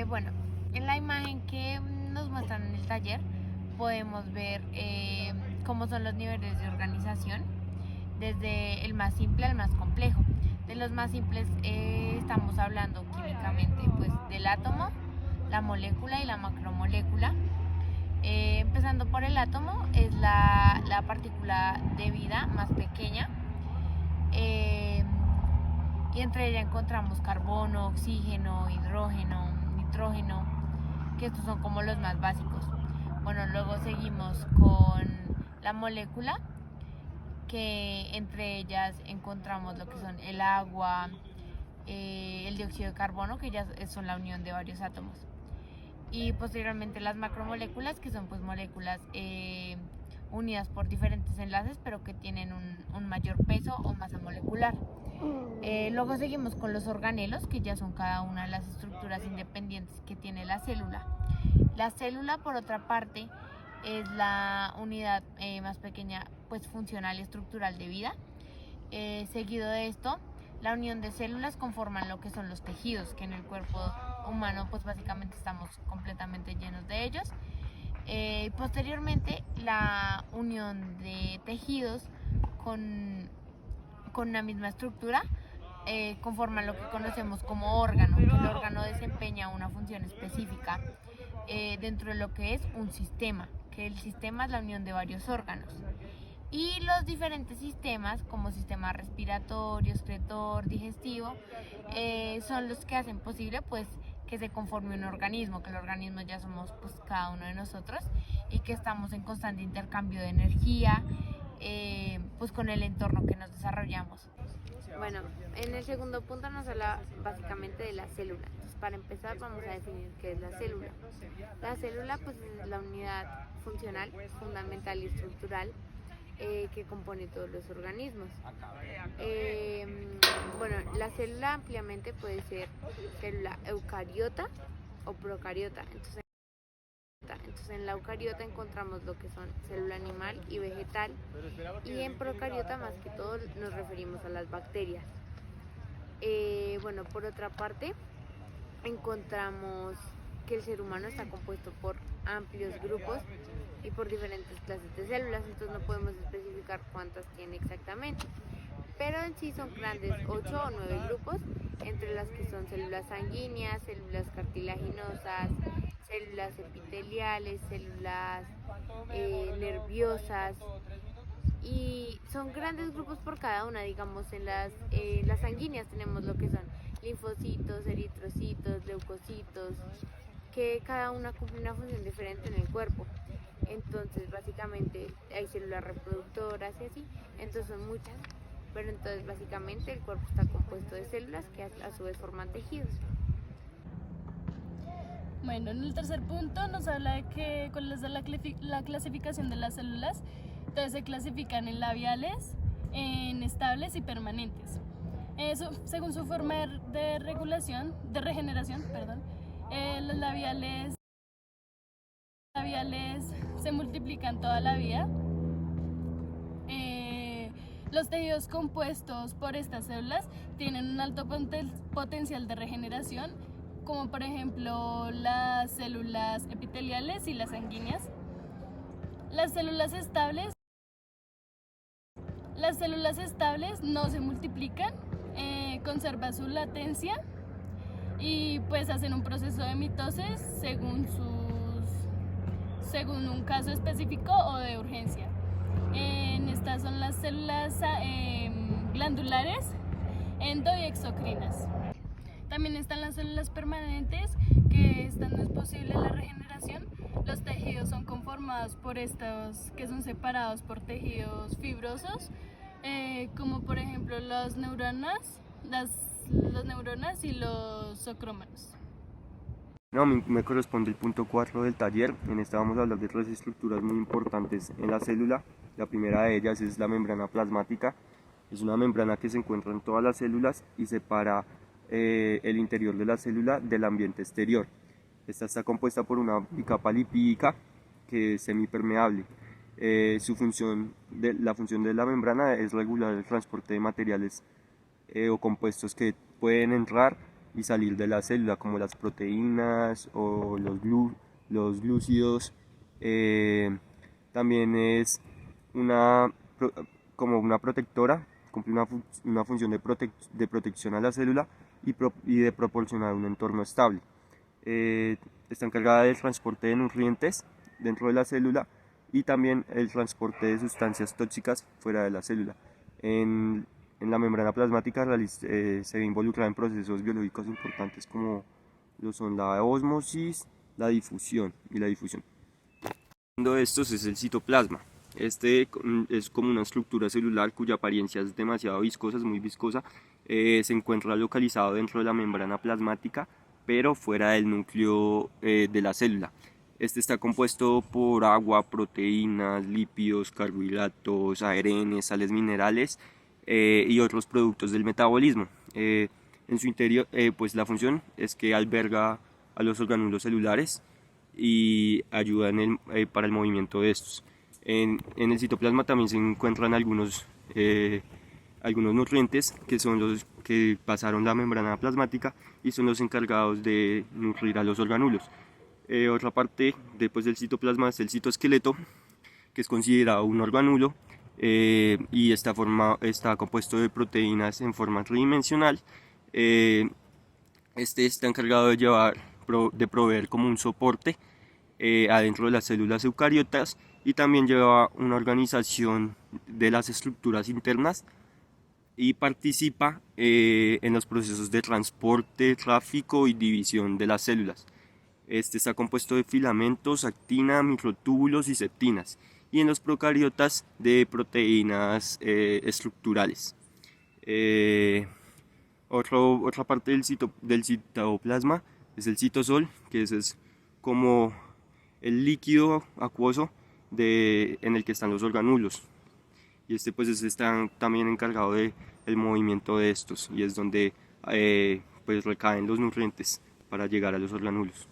Bueno, en la imagen que nos muestran en el taller podemos ver cómo son los niveles de organización, desde el más simple al más complejo. De los más simples estamos hablando químicamente pues del átomo, la molécula y la macromolécula. Empezando por el átomo, es la partícula de vida más pequeña. Eh, y entre ella encontramos carbono, oxígeno, hidrógeno, nitrógeno, que estos son como los más básicos. Bueno, luego seguimos con la molécula, que entre ellas encontramos lo que son el agua, el dióxido de carbono, que ya son la unión de varios átomos. Y posteriormente las macromoléculas, que son pues moléculas unidas por diferentes enlaces, pero que tienen un mayor peso o masa molecular. Luego seguimos con los organelos, que ya son cada una de las estructuras independientes que tiene la célula. La célula, por otra parte, es la unidad más pequeña, pues funcional y estructural de vida. Seguido de esto, la unión de células conforman lo que son los tejidos, que en el cuerpo humano pues básicamente estamos completamente llenos de ellos. Posteriormente, la unión de tejidos con una misma estructura conforman lo que conocemos como órgano, que el órgano desempeña una función específica dentro de lo que es un sistema, que el sistema es la unión de varios órganos. Y los diferentes sistemas, como sistema respiratorio, excretor, digestivo, son los que hacen posible pues que se conforme un organismo, que el organismo ya somos pues cada uno de nosotros y que estamos en constante intercambio de energía pues con el entorno que nos desarrollamos. Bueno, en el segundo punto nos habla básicamente de la célula. Entonces, para empezar vamos a definir qué es la célula. La célula pues es la unidad funcional, fundamental y estructural que compone todos los organismos. Bueno, la célula ampliamente puede ser célula eucariota o procariota. Entonces en la eucariota encontramos lo que son célula animal y vegetal, y en procariota más que todo nos referimos a las bacterias. Bueno, por otra parte encontramos que el ser humano está compuesto por amplios grupos y por diferentes clases de células, entonces no podemos especificar cuántas tiene exactamente, pero en sí son grandes 8 o 9 grupos, entre las que son células sanguíneas, células cartilaginosas, células epiteliales, células nerviosas, y son grandes grupos por cada una. Digamos, en las sanguíneas tenemos lo que son linfocitos, eritrocitos, leucocitos, que cada una cumple una función diferente en el cuerpo. Entonces básicamente hay células reproductoras y así, entonces son muchas, pero entonces básicamente el cuerpo está compuesto de células que a su vez forman tejidos. Bueno, en el tercer punto nos habla de que cuál es la clasificación de las células. Entonces se clasifican en labiales, en estables y permanentes. Eso, según su forma de regeneración, perdón. Los labiales se multiplican toda la vida. Los tejidos compuestos por estas células tienen un alto potencial de regeneración, como por ejemplo las células epiteliales y las sanguíneas. Las células estables no se multiplican, conservan su latencia y pues hacen un proceso de mitosis según un caso específico o de urgencia. Estas son las células glandulares, endo y exocrinas. También están las células permanentes, que esta no es posible la regeneración. Los tejidos son conformados por estos, que son separados por tejidos fibrosos, como por ejemplo las neuronas y los socrómeros. No, me corresponde el punto 4 del taller. En esta vamos a hablar de tres estructuras muy importantes en la célula. La primera de ellas es la membrana plasmática. Es una membrana que se encuentra en todas las células y separa el interior de la célula del ambiente exterior. Esta está compuesta por una bicapa lipídica que es semipermeable. La función de la membrana es regular el transporte de materiales o compuestos que pueden entrar y salir de la célula, como las proteínas o los glúcidos. También es como una protectora, cumple una función de protección a la célula y de proporcionar un entorno estable. Está encargada del transporte de nutrientes dentro de la célula y también el transporte de sustancias tóxicas fuera de la célula. En la membrana plasmática se ve involucrada en procesos biológicos importantes como lo son la ósmosis, la difusión y la difusión. Uno de estos es el citoplasma. Este es como una estructura celular cuya apariencia es demasiado viscosa, es muy viscosa. Se encuentra localizado dentro de la membrana plasmática, pero fuera del núcleo de la célula. Este está compuesto por agua, proteínas, lípidos, carbohidratos, ARN, sales minerales y otros productos del metabolismo. En su interior, pues la función es que alberga a los orgánulos celulares y ayuda para el movimiento de estos. En el citoplasma también se encuentran algunos nutrientes que son los que pasaron la membrana plasmática y son los encargados de nutrir a los orgánulos. Otra parte después del citoplasma es el citoesqueleto, que es considerado un orgánulo y está compuesto de proteínas en forma tridimensional. Este está encargado de proveer como un soporte adentro de las células eucariotas y también lleva una organización de las estructuras internas y participa en los procesos de transporte, tráfico y división de las células. Este está compuesto de filamentos, actina, microtúbulos y septinas, y en los procariotas de proteínas estructurales. Otra parte del citoplasma es el citosol, que es como el líquido acuoso en el que están los orgánulos, y este pues está también encargado del movimiento de estos y es donde pues recaen los nutrientes para llegar a los orgánulos.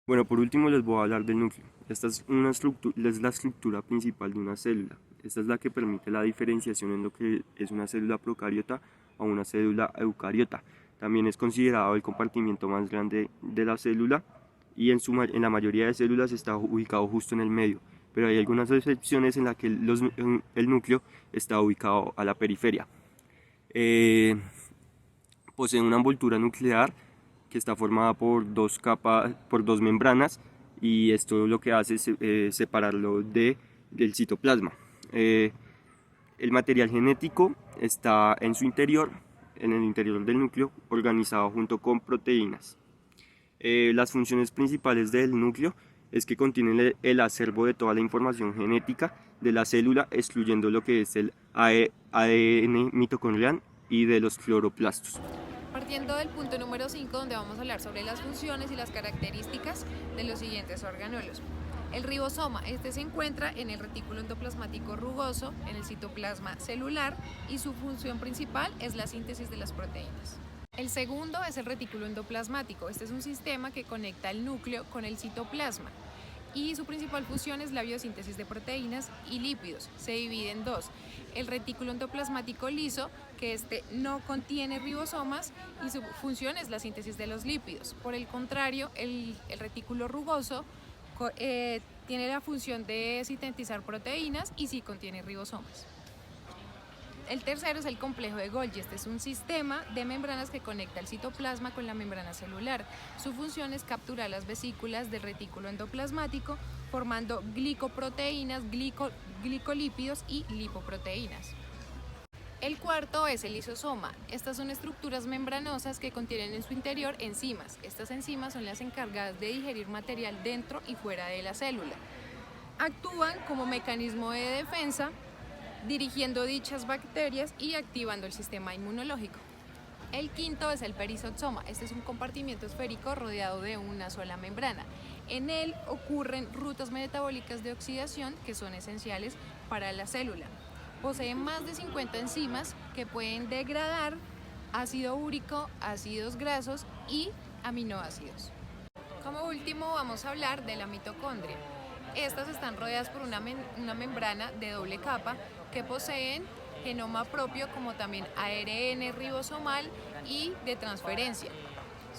Bueno, por último les voy a hablar del núcleo. Esta es la estructura principal de una célula. Esta es la que permite la diferenciación en lo que es una célula procariota a una célula eucariota. También es considerado el compartimiento más grande de la célula y en la mayoría de células está ubicado justo en el medio, pero hay algunas excepciones en las que el núcleo está ubicado a la periferia. Posee una envoltura nuclear que está formada por dos membranas, y esto lo que hace es separarlo del citoplasma. El material genético está en su interior, en el interior del núcleo, organizado junto con proteínas. Las funciones principales del núcleo es que contiene el acervo de toda la información genética de la célula, excluyendo lo que es el ADN mitocondrial y de los cloroplastos. Partiendo del punto número 5, donde vamos a hablar sobre las funciones y las características de los siguientes orgánulos. El ribosoma, este se encuentra en el retículo endoplasmático rugoso, en el citoplasma celular, y su función principal es la síntesis de las proteínas. El segundo es el retículo endoplasmático. Este es un sistema que conecta el núcleo con el citoplasma y su principal función es la biosíntesis de proteínas y lípidos. Se divide en dos: el retículo endoplasmático liso, que este no contiene ribosomas y su función es la síntesis de los lípidos. Por el contrario, el retículo rugoso tiene la función de sintetizar proteínas y sí contiene ribosomas. El tercero es el complejo de Golgi. Este es un sistema de membranas que conecta el citoplasma con la membrana celular. Su función es capturar las vesículas del retículo endoplasmático, formando glicoproteínas, glicolípidos y lipoproteínas. El cuarto es el lisosoma. Estas son estructuras membranosas que contienen en su interior enzimas. Estas enzimas son las encargadas de digerir material dentro y fuera de la célula. Actúan como mecanismo de defensa, dirigiendo dichas bacterias y activando el sistema inmunológico. El quinto es el perizosoma. Este es un compartimiento esférico rodeado de una sola membrana. En él ocurren rutas metabólicas de oxidación que son esenciales para la célula. Posee más de 50 enzimas que pueden degradar ácido úrico, ácidos grasos y aminoácidos. Como último vamos a hablar de la mitocondria. Estas están rodeadas por una membrana de doble capa que poseen genoma propio, como también ARN ribosomal y de transferencia.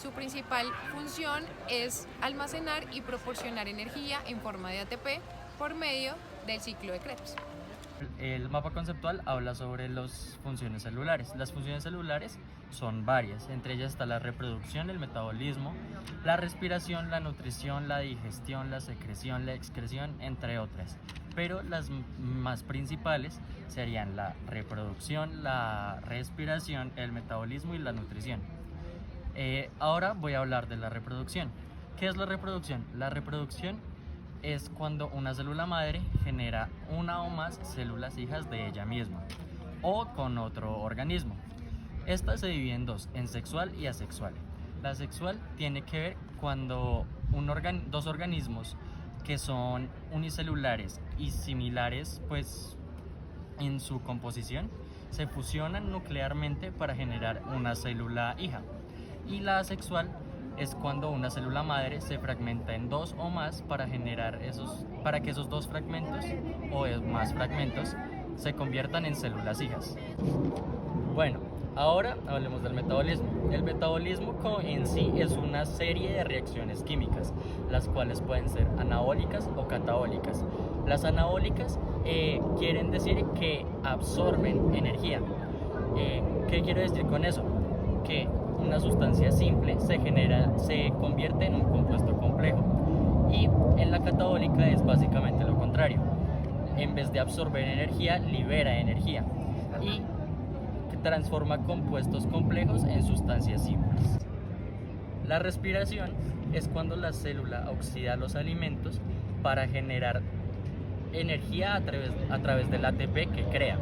Su principal función es almacenar y proporcionar energía en forma de ATP por medio del ciclo de Krebs. El mapa conceptual habla sobre las funciones celulares. Las funciones celulares son varias, entre ellas está la reproducción, el metabolismo, la respiración, la nutrición, la digestión, la secreción, la excreción, entre otras. Pero las más principales serían la reproducción, la respiración, el metabolismo y la nutrición. Ahora voy a hablar de la reproducción. ¿Qué es la reproducción? La reproducción es cuando una célula madre genera una o más células hijas de ella misma o con otro organismo. Esta se divide en dos, en sexual y asexual. La sexual tiene que ver cuando dos organismos que son unicelulares y similares pues en su composición se fusionan nuclearmente para generar una célula hija. Y la asexual es cuando una célula madre se fragmenta en dos o más para que esos dos fragmentos o más fragmentos se conviertan en células hijas. Bueno, ahora hablemos del metabolismo. El metabolismo en sí es una serie de reacciones químicas, las cuales pueden ser anabólicas o catabólicas. Las anabólicas quieren decir que absorben energía. ¿Qué quiero decir con eso? Que una sustancia simple se convierte en un compuesto complejo, y en la catabólica es básicamente lo contrario. En vez de absorber energía, libera energía y transforma compuestos complejos en sustancias simples. La respiración es cuando la célula oxida los alimentos para generar energía a través del ATP que crea.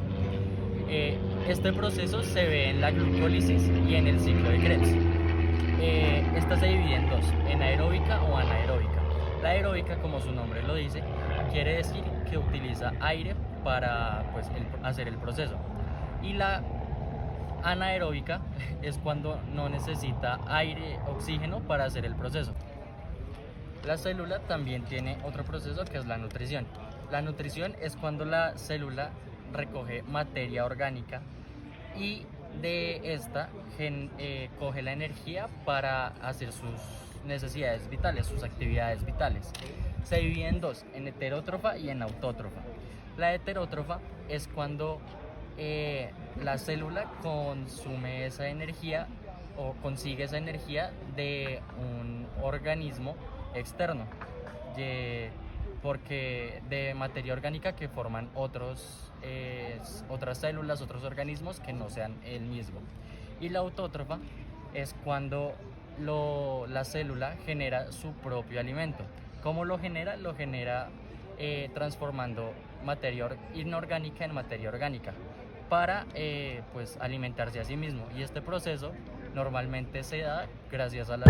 Este proceso se ve en la glucólisis y en el ciclo de Krebs. Esta se divide en dos, en aeróbica o anaeróbica. La aeróbica, como su nombre lo dice, quiere decir que utiliza aire para hacer el proceso. Y la anaeróbica es cuando no necesita aire, oxígeno para hacer el proceso. La célula también tiene otro proceso que es la nutrición. La nutrición es cuando la célula recoge materia orgánica y de esta coge la energía para hacer sus necesidades vitales, sus actividades vitales. Se divide en dos, en heterótrofa y en autótrofa. La heterótrofa es cuando la célula consume esa energía o consigue esa energía de un organismo externo, porque de materia orgánica que forman otras células, otros organismos que no sean el mismo. Y la autótrofa es cuando la célula genera su propio alimento. ¿Cómo lo genera? Lo genera transformando materia inorgánica en materia orgánica para alimentarse a sí mismo. Y este proceso normalmente se da gracias a la